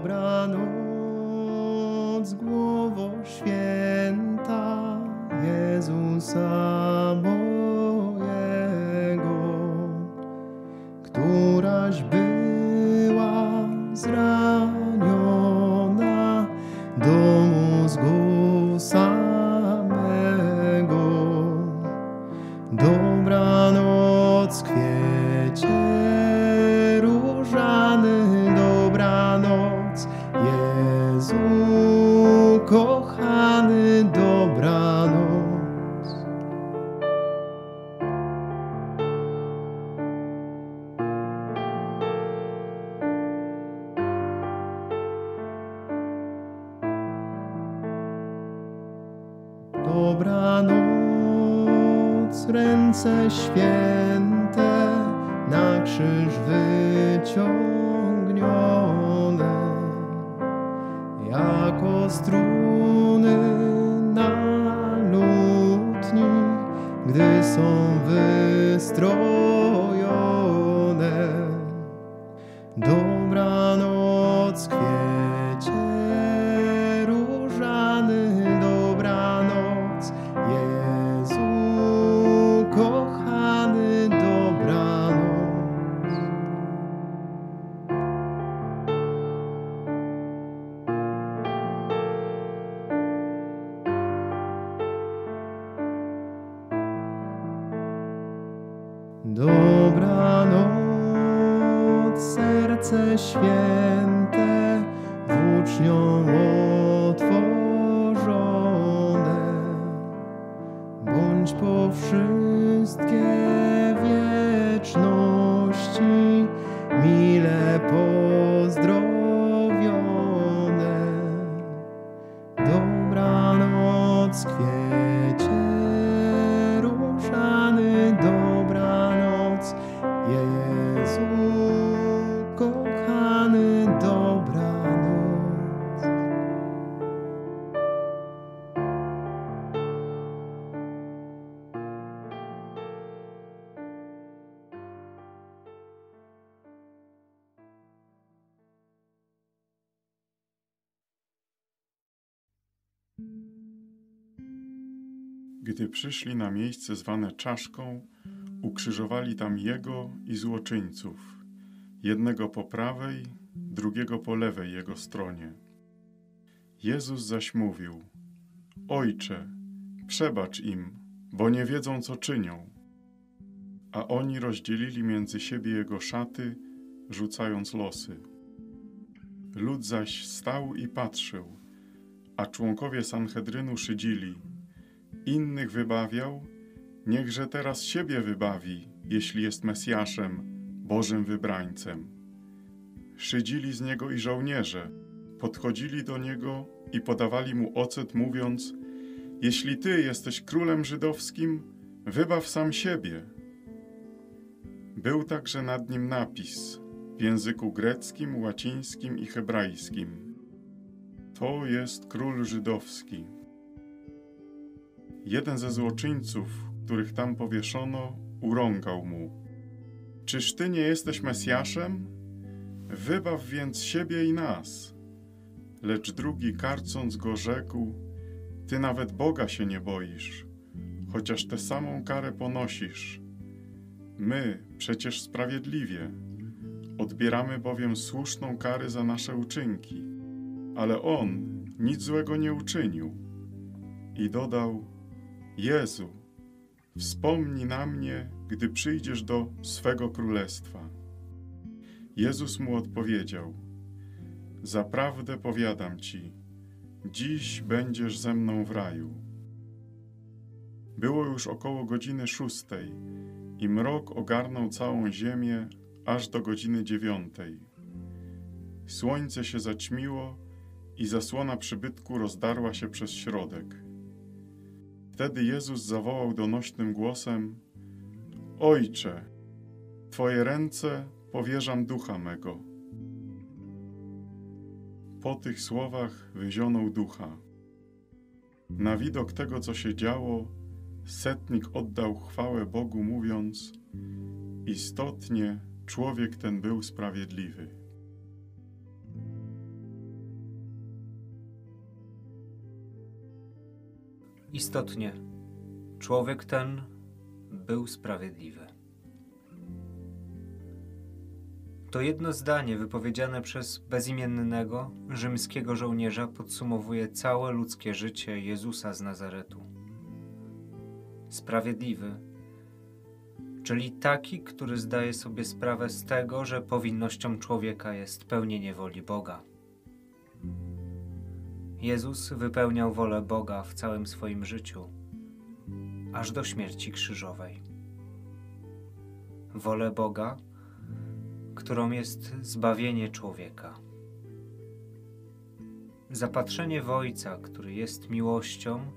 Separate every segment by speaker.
Speaker 1: Dobranoc, głowo święta Jezusa mojego, któraś była zraniona do mózgu samego. Dobranoc, kwiecie różany, dobranoc, Jezu kochany, dobranoc. Dobranoc, ręce święte na krzyż wyciągnione, jako struny na lutni, gdy są wystrojone. Dobranoc, kwiecie różany, dobranoc, Jezu kochany, dobranoc. Dobranoc, serce święte włócznią otworzone, bądź po wszystkie wieczności mile pozdrowione. Dobranoc, kwiecie różany, dobranoc, Jezu kochany, dobranoc.
Speaker 2: Gdy przyszli na miejsce zwane Czaszką, ukrzyżowali tam Jego i złoczyńców, jednego po prawej, drugiego po lewej Jego stronie. Jezus zaś mówił: Ojcze, przebacz im, bo nie wiedzą, co czynią. A oni rozdzielili między siebie Jego szaty, rzucając losy. Lud zaś stał i patrzył, a członkowie Sanhedrynu szydzili: Innych wybawiał, niechże teraz siebie wybawi, jeśli jest Mesjaszem, Bożym wybrańcem. Szydzili z Niego i żołnierze, podchodzili do Niego i podawali Mu ocet, mówiąc: Jeśli Ty jesteś królem żydowskim, wybaw sam siebie. Był także nad nim napis w języku greckim, łacińskim i hebrajskim: To jest król żydowski. Jeden ze złoczyńców, których tam powieszono, urągał mu: Czyż Ty nie jesteś Mesjaszem? Wybaw więc siebie i nas. Lecz drugi, karcąc go, rzekł: Ty nawet Boga się nie boisz, chociaż tę samą karę ponosisz. My przecież sprawiedliwie, odbieramy bowiem słuszną karę za nasze uczynki, ale on nic złego nie uczynił. I dodał: Jezu, wspomnij na mnie, gdy przyjdziesz do swego królestwa. Jezus mu odpowiedział: Zaprawdę powiadam ci, dziś będziesz ze mną w raju. Było już około godziny 6 i mrok ogarnął całą ziemię aż do godziny 9. Słońce się zaćmiło i zasłona przybytku rozdarła się przez środek. Wtedy Jezus zawołał donośnym głosem: Ojcze, w Twoje ręce powierzam ducha mego. Po tych słowach wyzionął ducha. Na widok tego, co się działo, setnik oddał chwałę Bogu, mówiąc: Istotnie człowiek ten był sprawiedliwy.
Speaker 3: Istotnie, człowiek ten był sprawiedliwy. To jedno zdanie wypowiedziane przez bezimiennego, rzymskiego żołnierza podsumowuje całe ludzkie życie Jezusa z Nazaretu. Sprawiedliwy, czyli taki, który zdaje sobie sprawę z tego, że powinnością człowieka jest pełnienie woli Boga. Jezus wypełniał wolę Boga w całym swoim życiu, aż do śmierci krzyżowej. Wolę Boga, którą jest zbawienie człowieka. Zapatrzenie w Ojca, który jest miłością,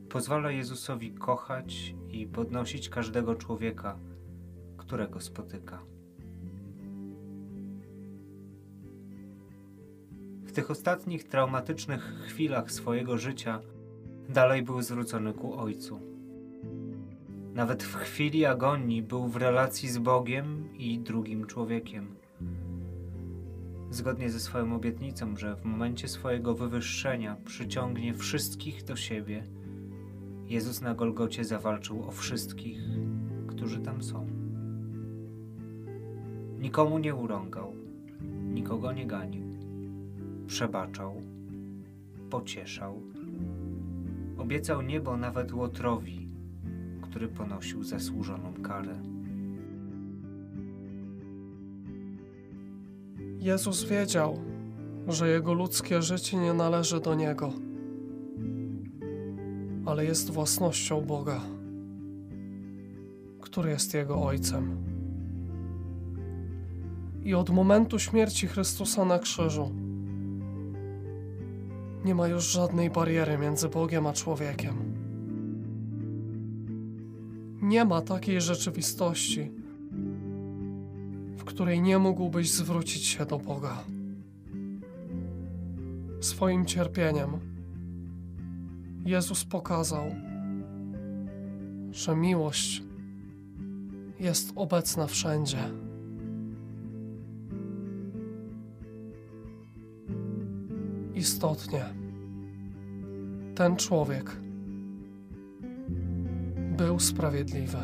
Speaker 3: pozwala Jezusowi kochać i podnosić każdego człowieka, którego spotyka. W tych ostatnich traumatycznych chwilach swojego życia dalej był zwrócony ku Ojcu. Nawet w chwili agonii był w relacji z Bogiem i drugim człowiekiem. Zgodnie ze swoją obietnicą, że w momencie swojego wywyższenia przyciągnie wszystkich do siebie, Jezus na Golgocie zawalczył o wszystkich, którzy tam są. Nikomu nie urągał, nikogo nie ganił. Przebaczał, pocieszał, obiecał niebo nawet Łotrowi, który ponosił zasłużoną karę.
Speaker 4: Jezus wiedział, że jego ludzkie życie nie należy do Niego, ale jest własnością Boga, który jest Jego Ojcem. I od momentu śmierci Chrystusa na krzyżu nie ma już żadnej bariery między Bogiem a człowiekiem. Nie ma takiej rzeczywistości, w której nie mógłbyś zwrócić się do Boga. Swoim cierpieniem Jezus pokazał, że miłość jest obecna wszędzie. Istotnie, ten człowiek był sprawiedliwy.